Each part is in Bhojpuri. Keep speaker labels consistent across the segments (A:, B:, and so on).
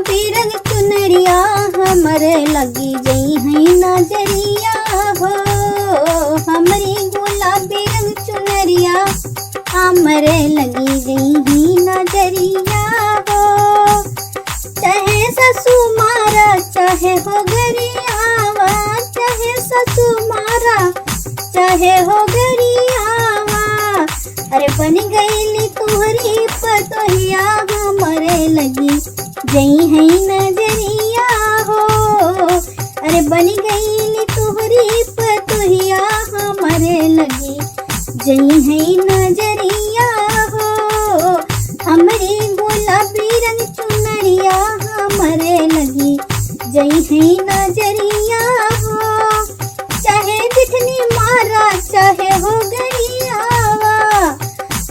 A: गुलाबी रंग चुनरिया हमरे लगी जई है नजरिया हो। हमरी गुलाबी रंग चुनरिया हमरे लगी जई है नजरिया हो। चाहे ससु मारा चाहे हो गरियावा, चाहे ससु मारा चाहे हो गरियावा। अरे बन गईली तुहरी पतोहिया हमरे लगी जई है नजरिया हो। अरे बन गईली तुहरी पतोहिया हमरे लगी जई है नजरिया हो। हमरी गुलाबी रंग चुनरिया हमरे लगी जई है नजरिया हो। चाहे जितनी मारा चाहे हो गरियावा,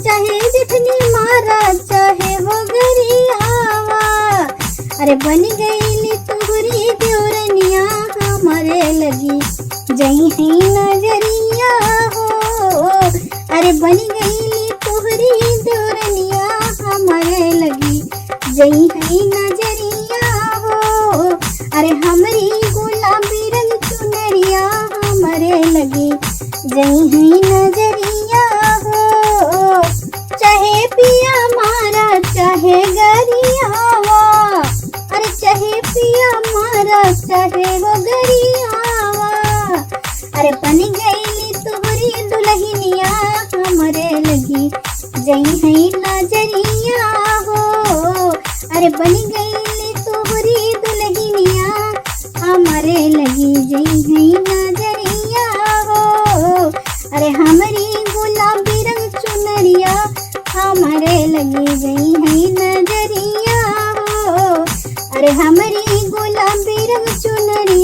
A: चाहे जितनी मारा चाहे हो गरियावा। अरे बन गईली तुहरी देवरनिया हमरे लगी जई है नजरिया हो। अरे बन गईली तुहरी देवरनिया हमरे लगी जई है नजरिया हो। अरे हमरी गुलाबी रंग चुनरिया हमरे लगी जई है नजरिया हो। चाहे पिया मारा चाहे गरियावा, अरे चाहे पिया मारा चाहे वो गरियावा। अरे बन गईली तुहरी दुल्हनिया हमरे लगी जई है नजरिया हो। अरे बन गईली तुहरी दुल्हनिया हमरे लगी जई है नजरिया हो। अरे हमरी गुलाबी रंग चुनरिया हमरे लगी जई है नजरिया हो। अरे हमरी गुलाबी रंग चुनरिया